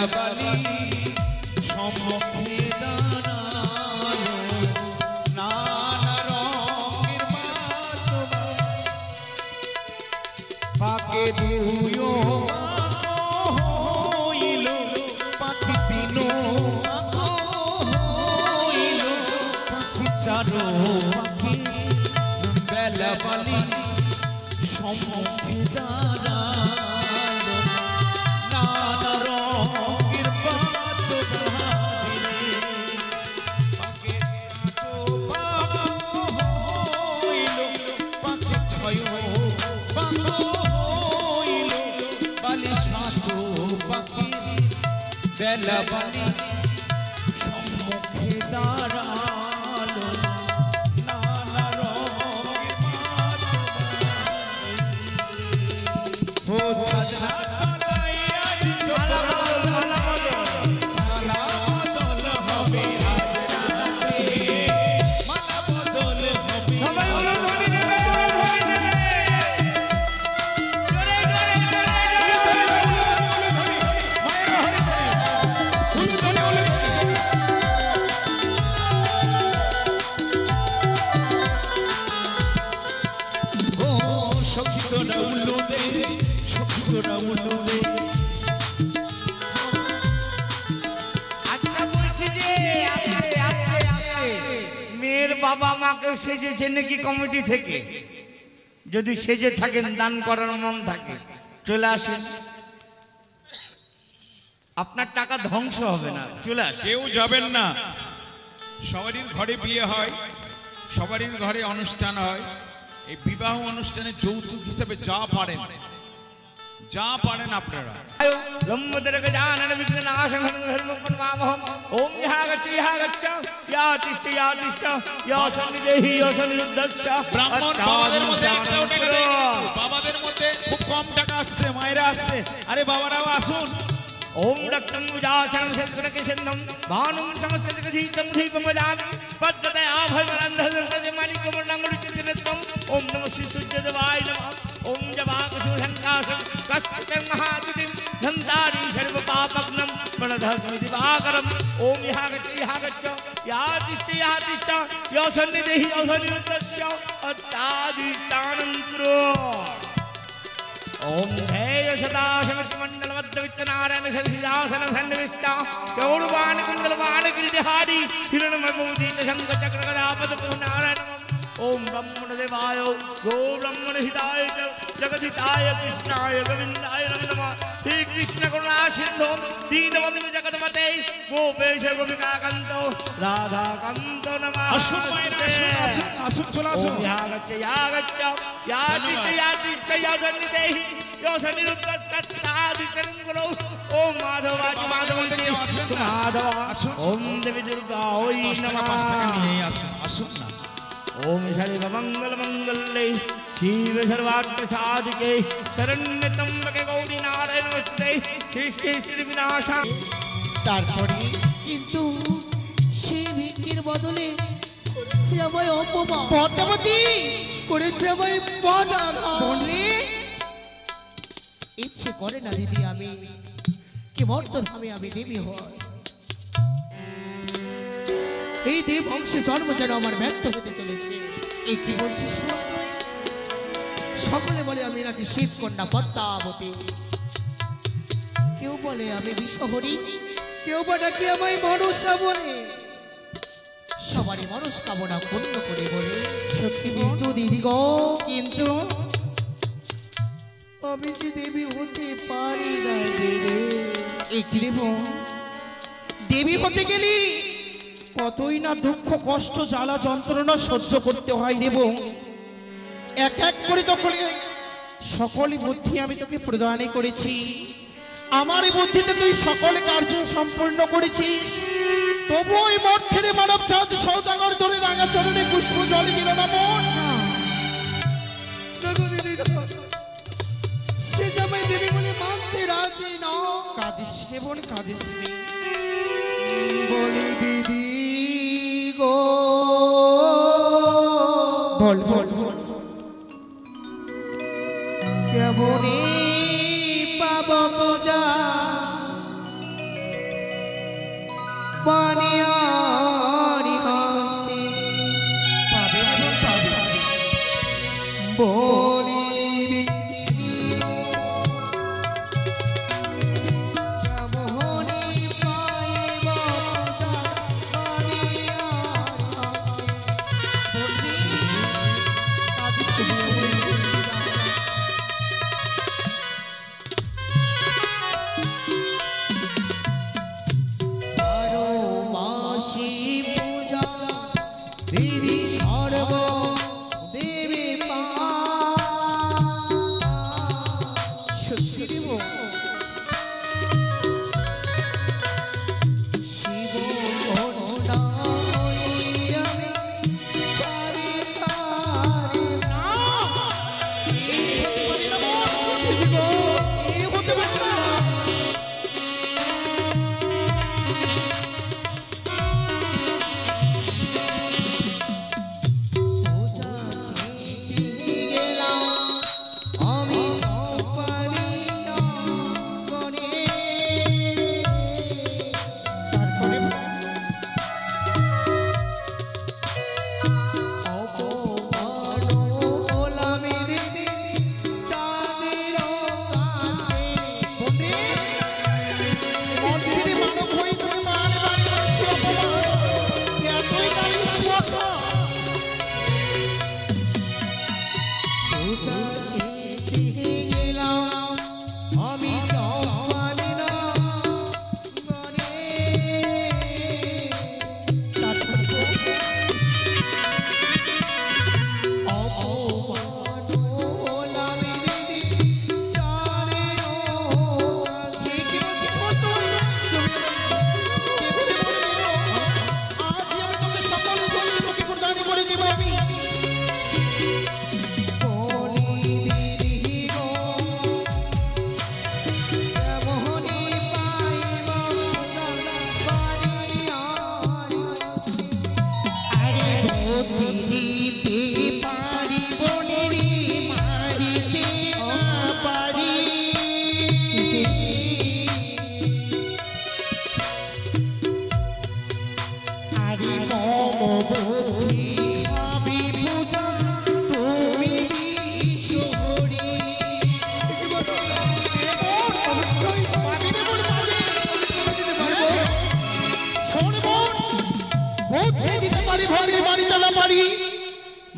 বেলাবালি সম্মুখে দাঁড়ালো নানা রঙের মাতবা পাকে দুয়ো হইল পাখি তিনো হইল পাখি চারো পাখি বেলাবালি সম্মুখে দাঁড়ালো নানা রঙের পাতবা পাকে হইল পাখি ছয় হইল বালি সাত পাখি বেলাবালি সম্মুখে দাঁড়ালো নানা রঙের ও ছাজনা বাবা মাকে সেজেছে নাকি কমিটি থেকে? যদি সেজে থাকেন দান করার মন থাকে চলে আসেন, আপনার টাকা ধ্বংস হবে না। চলে আসেন, কেউ যাবেন না। সবারই ঘরে বিয়ে হয়, সবারই ঘরে অনুষ্ঠান হয়। এই বিবাহ অনুষ্ঠানে যৌতুক হিসেবে যা পারেন আপনারা। ব্রহ্মদের গজানন বিঘ্ননাশং ধর্মপন মামহম ওম ইহাগচ্ছ ইহাগচ্ছ ইয়া তিষ্ঠ ইয়া তিষ্ঠ ইয়া সন্নিদেহি ইয়া সন্নিরুদ্ধস্য। ব্রাহ্মণ বাবাদের মধ্যে একটা টাকা দেয়, বাবাদের মধ্যে খুব কম টাকা আসছে, মায়েরা আসছে। আরে বাবারাও আসুন। ओम रक्तम उजाचरं शस्त्रके सिंधम भानुं समस्कृत धीतं धीपं वदामि पद्मते आभयवरन्धरते माणिक्यवर्णमुच्यतेनत्वं। ओम नमः श्रीसूर्यदेवाय नमः। ओम जवाकुशुशङ्काशं कष्टं महातिथिं धन्तारी सर्वपापग्नं प्रणधस्मि दिवाकरम्। ओम इहागच्छ या तिष्ठ या सन्निधिः या सन्निरुद्धस्य अत्तादिष्टानं कुरु। ओम जय सदाशिवमंडलवद्वित्तनारायण सरसिजासन सन्निविष्टा गौरवान कुंडलवान गिरिधारी हिरण्यमूर्तित शंख चक्र गदापद नारायण। ओम ब्रह्मण देवाय गो ब्रह्मण हिताय जगदिताय कृष्णाय गोविंदाय नमः। श्री कृष्ण करुणा सिंधु दीनबंधु जगन्मते गोपेश गोपिकाकांतो राधाकांतो नमः। यागच्छ यागच्छ यातिष्ठ या सन्निधेहि यो सन्निरुद्धस्तादिकरं। ओम माधवाय माधव ओम देवी दुर्गा ओय नमः। ओम सर्वमंगल मंगले शिव सर्वार्थ साधिके शरण्य त्र्यंबके गौरी नारायण नमस्ते सृष्टि स्थिति विनाशा। তারপরে কিন্তু সেই ভিক্ষের বদলে করেছে আমায় অপমান, পদ্মাবতী করেছে আমায় বনে। ইচ্ছে করে না দিদি আমি কি মর্তধামে আমি দেবী হয়। এই দেব বংশে জন্ম যেন আমার ব্যর্থ হতে চলেছে। এই কি বলছিস? সকলে বলে আমি নাকি শিব কন্যা পদ্মাবতী, কেউ বলে আমি বিষহরী, কেউ বা নাকি আমায় মনসা বলে। সবারই মনস্কামনা পূর্ণ করে বলে। সত্যি কিন্তু দিদি গো, কিন্তু আমি যে দেবী হতে পারি না। দেবী হতে গেলি কতই না দুঃখ কষ্ট জ্বালা যন্ত্রণা সহ্য করতে হয় দেব। এক এক করে তখন সকল বুদ্ধি আমি তোকে প্রদান করেছি। আমার এই বুদ্ধিতে তুই সকল কার্য সম্পূর্ণ করেছিস। তবু ওই মর্থের মানব চাঁদ সৌদাগর ধরে রাঙা চরণে পুষ্প জল দিল না মন। সে জামাই দেবী বলে মানতে রাজি না। কাঁদিস নে বোন, কাঁদিস নে। বলি দিদি গো, বল বল বল। কেমনে পাব পূজা শিব করুণাময়ী আমি চারিধারে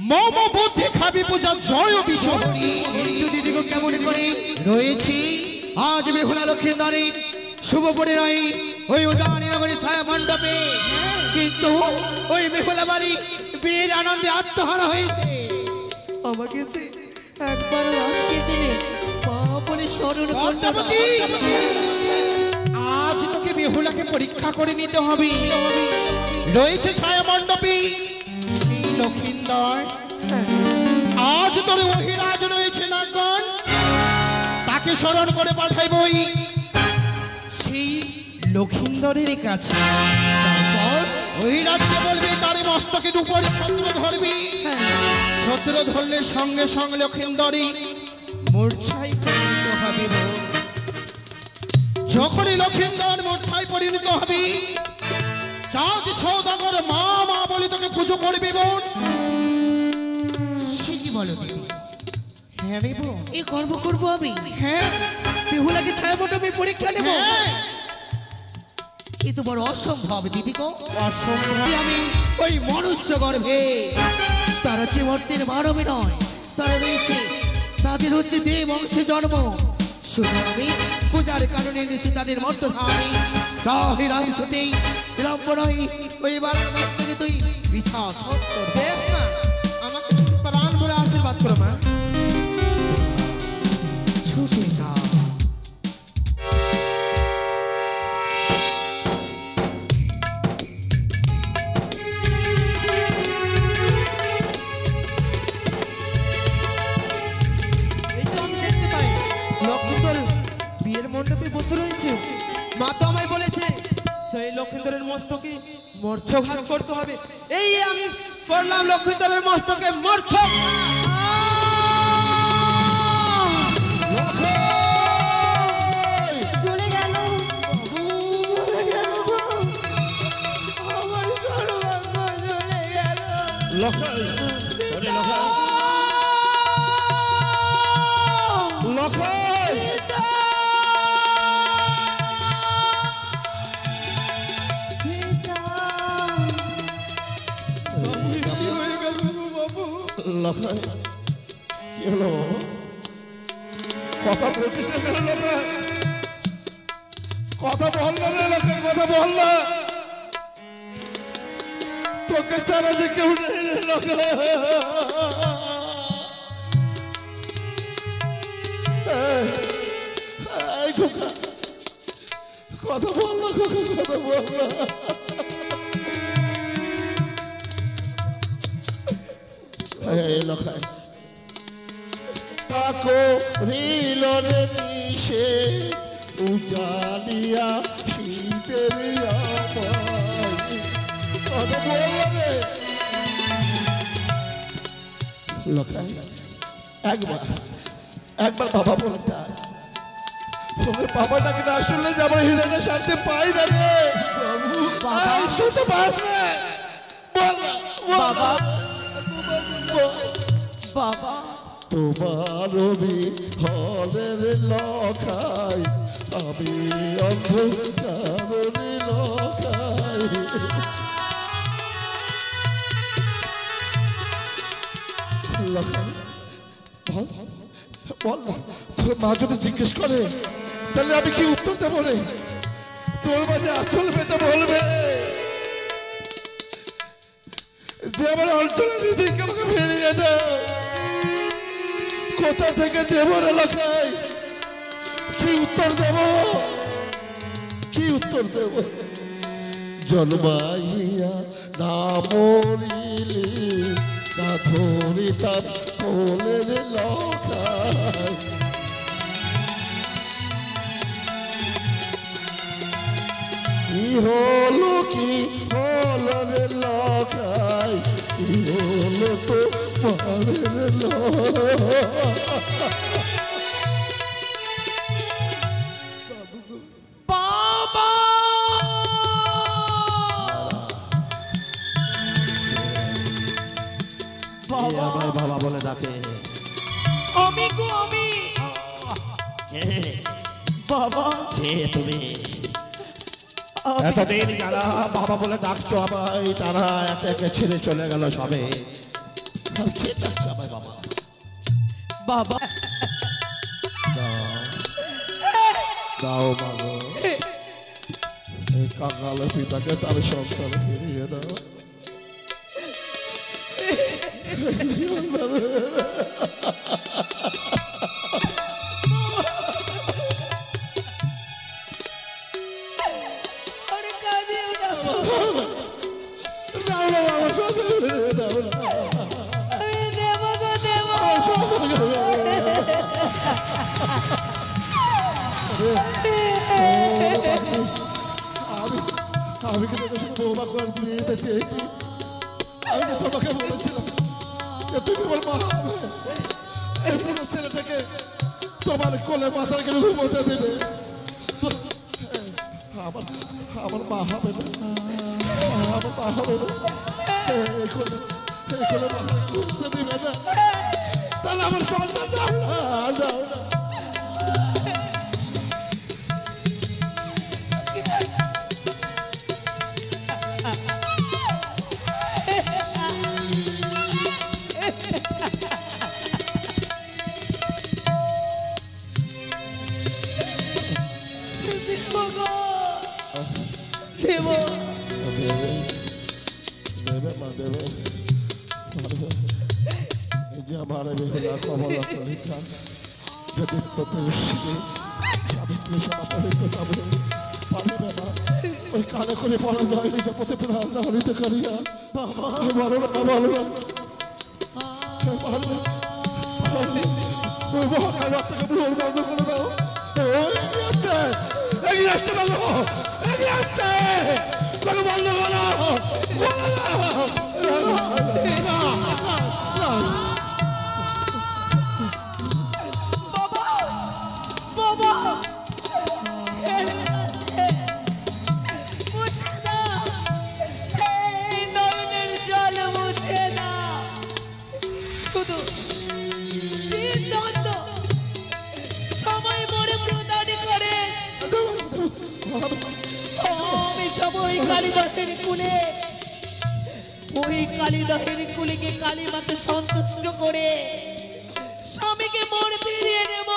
মম বুদ্ধি খাবি পূজা জয় বিশ্বহরি। একটু দিদিকে কেমন করে রয়েছি আজ বেহুলা লক্ষ্মীদারি শুভ পরিণয় ওই উদানী নগরী ছায়া মণ্ডপে, কিন্তু ওই বেহুলা বাড়ি বীর আনন্দে আত্মহারা হয়েছে। আমাকে যে একবার আজকে দিনে মা বলে স্মরণ করতে পদ্মাবতী, আজ তোকে বেহুলাকে পরীক্ষা করে নিতে হবে। রয়েছে ছায়া মণ্ডপে শ্রী লক্ষিন্দর, আজ তোর অহিরাজ রয়েছে নাগন, তাকে স্মরণ করে পাঠাইবই সেই লক্ষিন্দরের কাছে। তারপর অহিরাজকে বলবি তার মস্তকের উপরে ছত্র ধরবি, ছত্র ধরলে সঙ্গে সঙ্গে লক্ষিন্দরী মূর্ছায় পরিণত হবে। যখনই লক্ষিন্দর মূর্ছায় পরিণত হবে, চাঁদ সৌদাগর মা মা বলে তোকে পুজো করবি বোন। সে কি বলো দিদি? হ্যাঁ রে বোন, এই গর্ব করবো আমি? হ্যাঁ বেহুলাকে ছায়া মণ্ডপে পরীক্ষা নেব? হ্যাঁ। এ তো বড় অসম্ভব দিদি গো। অসম্ভব। আমি ওই মনুষ্য গর্ভে তারা যে মর্তের মানবে নয়, তারা রয়েছে, তাদের হচ্ছে দেব বংশে জন্ম। শুধু আমি পূজার কারণে নিয়েছি তাদের মর্তধারী চাহি রাইসতেই বিড়ম্বনাই ওই বালার মাস থেকে তুই বিছা সত্য বেশ না, আমাকে প্রাণ ভরে আশীর্বাদ করো মা। ছুটে যা। বিয়ের মণ্ডপে বসে রয়েছে। মা তো আমায় বলেছে সেই লক্ষিন্দরের মস্তকে মর্ছঘাত করতে হবে। এই আমি করলাম লক্ষিন্দরের মস্তকে মর্ছঘাত। চলে গেল কথা বলছিস না কেন লোকে? কথা বল না রে লোকে, কথা বল না। তোকে ছাড়া যে কেউ নেই রে লোকে। খোকা, কথা বল না খোকা, কথা বল না। লখায় তাকো রিলরে নিশে উজালিয়া শীতের কথা বলবে। লখায় একবার বাবা বলটা তোমার বাবাটাকে না শুনলে যাবো হিরণের সাথে পাই না রে। শুনতে পাস না? বাবা বাবা তোমার হলের লখাই আমি অন্ধকারের লখাই। লখাই বল না, তোর মা যদি জিজ্ঞেস করে তাহলে আমি কি উত্তর দেবো রে? তোর মাঝে আসল পেতে বলবে যে আমার অঞ্চলের দিকে আমাকে ফিরিয়ে দাও। কোথা থেকে দেব রে লখাই? কি উত্তর দেব? কি উত্তর দেব? জন্মাইয়া না মরিলি না ধরি তার কোলের লখাই। কি হলো রে লখাই? কি হলো তো পারের বাবা আমায় বাবা বলে ডাকে। আমি গো আমি বাবা কে তুমি? এতদিন যারা বাবা বলে ডাকতো আমায় তারা একে একে ছেড়ে চলে গেল সবে। কে ডাকছে আমায় বাবা? বাবা দাও বাবা, এই কাঙাল পিতাকে তার সংসার ফিরিয়ে দাও। আমি কিন্তু তোর সঙ্গে বৌমা করে দিতে চেয়েছি। আমি যে তোমাকে বলেছিলাম যে তুমি আমার মা হবে, এই পুরো ছেলেটাকে তোমার কোলে মাথার গেলে ঘুমোতে দেবে। আমার মা হবে না, আমার মা হবে না, এই কোলে মাথা ঘুমতে দিবে না, তাহলে আমার সন্তান যাও না, যাও না। কানে করে পড়া যায় নিজে পথে প্রাণ না হলিতে করিয়া ভালো না ভালো না এগিয়ে আসতে পারলো, এগিয়ে আসতে বন্ধ কালিদাসের কুলিকে কালী মাকে সন্তুষ্ট করে স্বামীকে মন ফিরিয়ে নেব।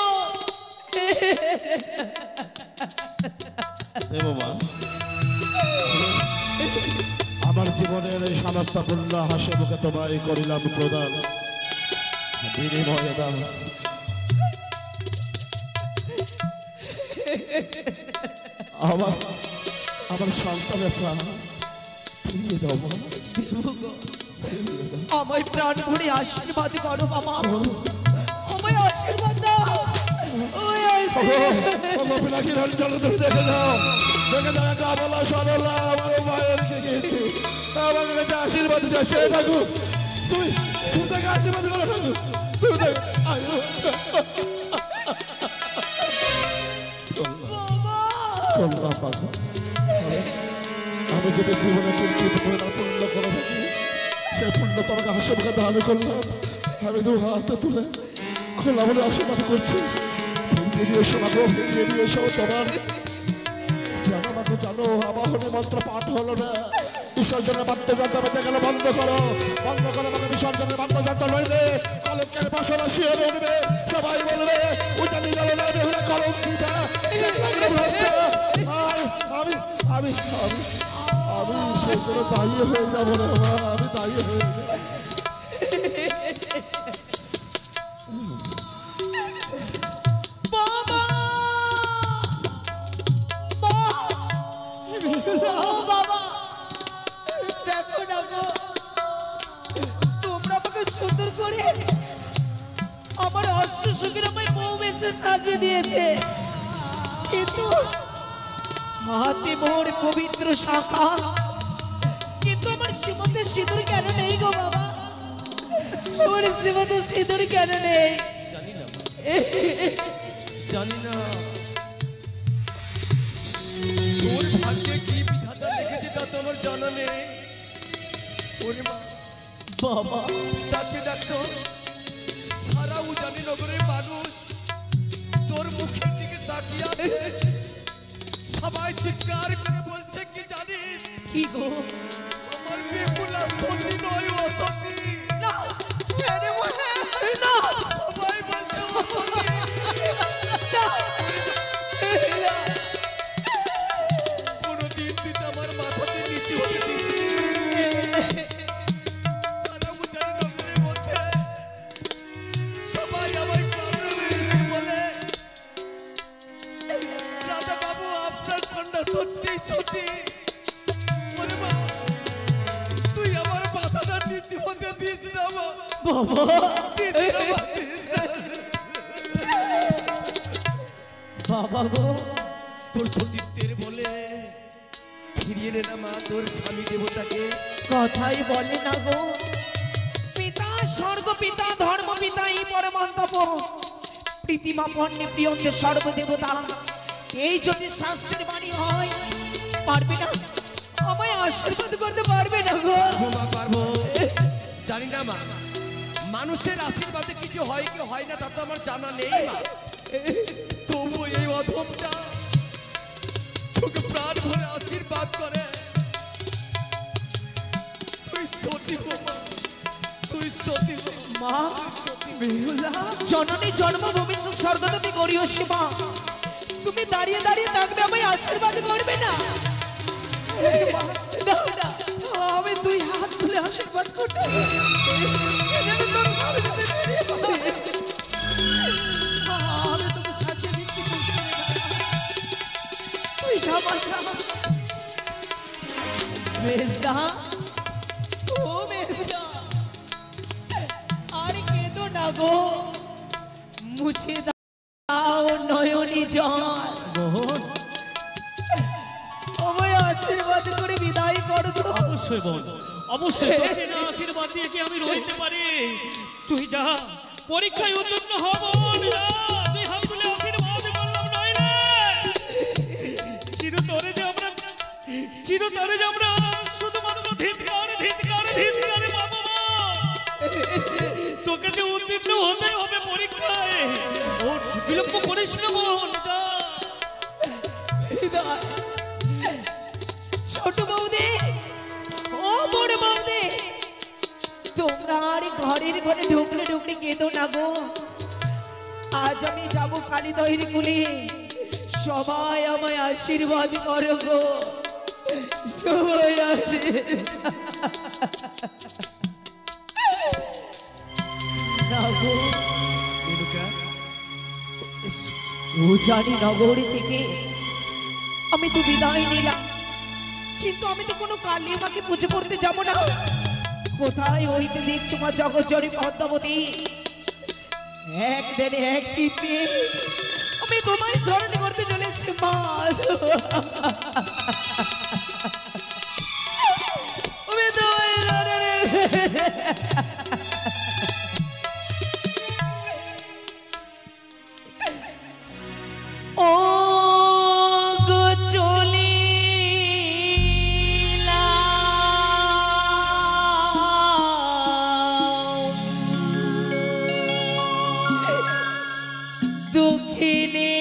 আমার জীবনের এই সমস্ত পূর্ণ হাসি মুখে তোমায় করিলাম প্রদান, বিনিময়ে দাও আমার আমার সন্তানের প্রাণ ফিরিয়ে দাও মা। আমায় প্রাণ ভরে আশীর্বাদ করো বাবা, আমায় আশীর্বাদ দাও। পিনাকি জল তুমি দেখে যাও, দেখে যাও একটা বলা সরলা আমার মায়ের কীর্তি আমার কাছে আশীর্বাদ শেষ থাকুক। তুমি তুমি তাকে আশীর্বাদ করো ঠাকুর, তুমি তাকে আমি যদি জীবনে কিঞ্চিত পরিমাণ পূর্ণ করে থাকি, সেই পূর্ণ তোমাকে আশীর্বাদ দাবি করলাম। আমি দু হাতে তুলে খোলা বলে আশীর্বাদ করছি। ফিরিয়ে এসো না গো, ফিরিয়ে নিয়ে এসো তোমার জানো না গো, জানো আবাহনী মন্ত্র পাঠ হলো না। বিসর্জনের বাদ্যযন্ত্র বেঁচে গেলে বন্ধ করো, বন্ধ করো আমাকে বিসর্জনের বাদ্যযন্ত্র নইলে কলঙ্কের বাসনা শিয়ে উঠবে। সবাই বলবে উজানি গেল না বেহুলা কলঙ্কিতা। আমি আমি আমি আমি শেষে দায়ী হয়ে যাবো রে মা, আমি দায়ী হয়ে যাবো। সাজিয়ে দিয়েছে, কিন্তু হাতে মোর পবিত্র শাখা, কিন্তু আমার সীমন্তের সিঁদুর কেন নেই গো বাবা? আমার সীমন্তের সিঁদুর কেন নেই? জানি না তোর ভাগ্যে কি বিধাতা লিখেছে তা তোমার জানা নেই। ওরে মা বাবা, তাকে দেখো সারা উজানি নগরের মানুষ তোর মুখের দিকে তাকিয়ে আছে। সবাই চিৎকার করে বলছে কি জানিস? কি গো? আমার বেহুলা সতী নয়, অসতী। না, না, সবাই বলছে অসতী। কোনদিন তুই আমার মাথাতে নিচু হতে দিবি? সারা উজানি নগরের মধ্যে সবাই আমায় বলে রাজা বাবু আপনার কন্যা সত্যি সত্যি। ওরে মা তুই আমার মাথাটা নিচু হতে দিস না বাবা। বাবা গো, তোর সতীত্বের বলে ফিরিয়ে নে না মা তোর স্বামী দেবতাকে। কথাই বলে না গো, পিতা স্বর্গ পিতা ধর্ম পিতা এই পরমন্তপ প্রীতিমা পণ্যে প্রিয়ঙ্গে সর্বদেবতা। এই যদি শাস্ত্রের বাণী হয়, পারবে না আমায় আশীর্বাদ করতে পারবে না গো? মা পারবো, জানি না মা। মানুষের আশীর্বাদে কিছু হয় কি হয় না তা তো আমার জানা নেই মা। তবু এই অধমটা তোকে প্রাণ ভরে আশীর্বাদ করে। তুই সতী হো মা, তুই সতী হো মা। জননী জন্মভূমি স্বর্গদপি গরিয় সেবা, তুমি দাঁড়িয়ে দাঁড়িয়ে থাকবে, আমায় আশীর্বাদ করবে না? আমি দুই হাত তুলে আশীর্বাদ করছি। আমি তোকে সাজিয়ে দিচ্ছি, তুই সবাই মেজদা, ও মেজদা, আর কেঁদো না গো, মুছে দাও নয়নি জল। আমায় আশীর্বাদ করে বিদায় করো তো। অবশ্যই বোন, অবশ্যই তোকে না আশীর্বাদ দিয়ে কি আমি রইতে পারি? তুই যা, পরীক্ষায় উত্তীর্ণ হব। তুই হাত তুলে আশীর্বাদ করলাম নয় রে। চিরতরে যে আমরা শুধুমাত্র ধিৎকার ধিৎকার ধিৎকার পাবো। তোকে যে উত্তীর্ণ হতে হবে পরীক্ষায়, ও বিলম্ব করিস না বোন। ছোট বৌদি, ও বড় বৌদি, তোমরা আর ঘরের ঘরে ঢুকলে ঢুকলে কেঁদো না গো। আজ আমি যাবো কালী দহির কুলে, সবাই আমায় আশীর্বাদ করো গো, সবাই উজানি নগরী থেকে আমি তো বিদায় নিলাম, কিন্তু আমি তো কোনো কালী মাকে পুজো করতে যাব না। কোথায় হইতে দেখছো মা জগজ্জননী পদ্মাবতী, একদিন এক চিত্তে আমি তোমায় স্মরণ করতে চলেছি মা। আমি তোমায় ও গো চলিলা দুঃখিনী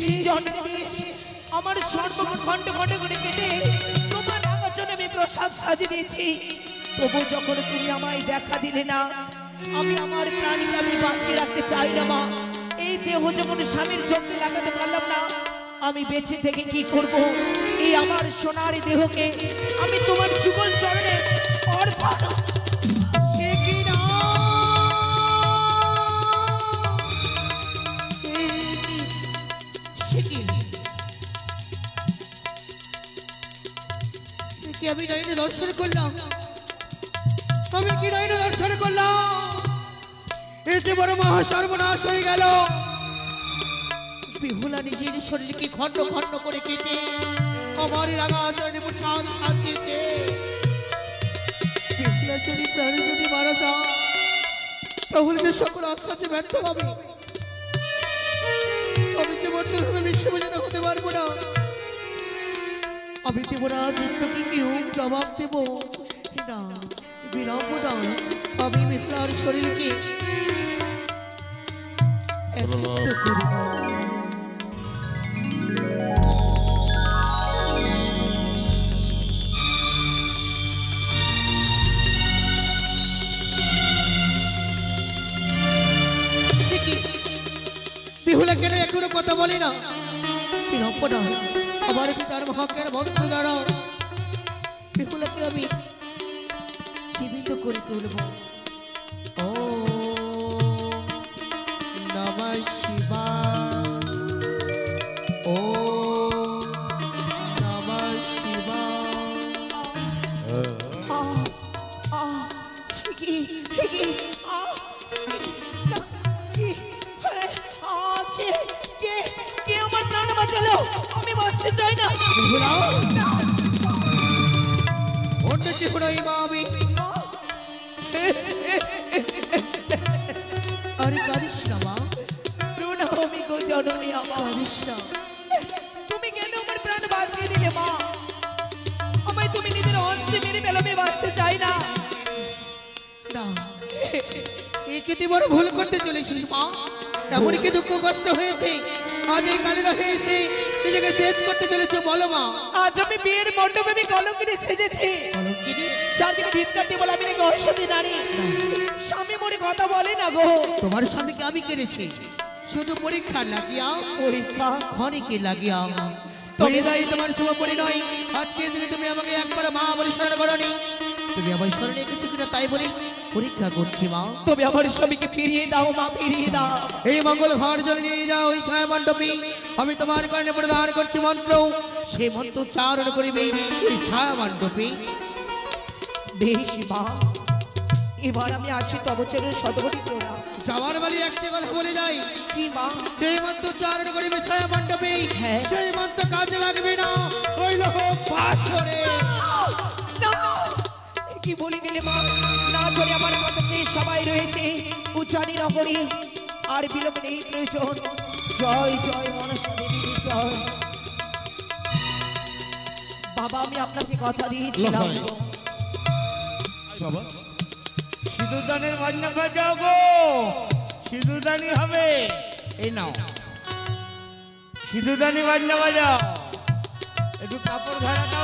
দেশ জন্ম দেশ আমার সর্বকে খণ্ড খণ্ড করে কেটে তোমার রাঙাচনে আমি প্রসাদ সাজিয়ে দিয়েছি। তবু যখন তুমি আমায় দেখা দিলে না, আমি আমার প্রাণীকে আমি বাঁচিয়ে রাখতে চাই না মা। এই দেহ যখন স্বামীর চোখে লাগাতে পারলাম না, আমি বেঁচে থেকে কি করব? এই আমার সোনার দেহকে আমি তোমার যুগল চরণে অর্পণ। সে কি না আমি নয়নে দর্শন করলাম, আমি কি নয়নে দর্শন করলাম? এতে বড় মহা সর্বনাশ হয়ে গেল। বিহুলা নিজের শরীরকে খণ্ড খণ্ড করে কেটে আমার রাঙা আচরণে প্রসাদ সাজিয়েছে। বিহুলা যদি প্রাণী যদি মারা যায়, তাহলে যে সকল আশা যে ব্যর্থ হবে। আমি যে বর্তমানে বিশ্ববিজেতা হতে পারবো না। আমি দেব না যুদ্ধকে কেউ জবাব দেব না, বিলম্ব নয়। আমি বিপ্লবের শরীরকে একত্র করব। বিহুলা কেন এখনো কথা বলে না? বিলম্ব নয়, আমার পিতার মহাজ্ঞান মন্ত্র দ্বারা বিপুলাকে আমি জীবিত করে তুলব। ও নমঃ শিবায়, ও নমঃ শিবায়। আমি বাঁচতে চাই না। অন্য কেউ নয় মা, আমি। আরে কাঁদিস না মা, প্রণামী গো জননী আমার। কাঁদিস না। তুমি কেন আমার প্রাণ বাঁচিয়ে দিলে মা? আমায় তুমি নিজের হস্তে মেরে ফেলো, আমি বাঁচতে চাই না। না, একে তুই বড় ভুল করতে চলেছিস মা। এমন কি দুঃখ কষ্ট হয়েছে, আজ এই কালিদা হয়েছে নিজেকে শেষ করতে চলেছ? বলো মা। আজ আমি বিয়ের মণ্ডপে আমি কলঙ্কিনী সেজেছি। কলঙ্কিনী? চারদিকে ধিক্কার দিয়ে বলে আমি নাকি অসতী নারী। স্বামী মরে কথা বলে না গো। তোমার স্বামীকে আমি কেড়েছি শুধু পরীক্ষা লাগিয়া, পরীক্ষা ক্ষণিকে লাগিয়া। তুমি যাই তোমার শুভ পরিণয়। আজকে দিনে তুমি আমাকে একবার মা বলে স্মরণ করনি। তুমি আমার স্মরণে কিছু কিনা তাই বলে পরীক্ষা করছি মা। তবে আমার স্বামীকে ফিরিয়ে দাও মা, ফিরিয়ে দাও। এই মঙ্গল ঘর জলে নিয়ে যাও ওই ছায়া মণ্ডপে। আমি তোমার কারণে প্রদান করছি মন্ত্র, সেই মন্ত্র উচ্চারণ করিবে ওই ছায়া মণ্ডপে। বেশ মা, এবার আমি আসি তব চরণে শতকোটি প্রণাম। যাওয়ার বালি একটা কথা বলে যাই, কি মা? সেই মন্ত্র উচ্চারণ করিবে ছায়া মণ্ডপে। হ্যাঁ। সেই মন্ত্র কাজে লাগবে না ওই লোক পাশরে। কি বলে গেলে মা? না চলে আমার কথা চেয়ে সবাই রয়েছে উচ্চারণ নগরী। আর বিলম্ব নেই প্রয়োজন। জয় জয় মনসা দেবী জয়। বাবা আমি আপনাকে কথা দিয়েছিলাম। বাবা সিঁদুরদানের বাজনা বাজাও গো, সিঁদুরদানি হবে। এই নাও সিঁদুরদানি বাজনা বাজাও। একটু কাপড় ভেড়াটা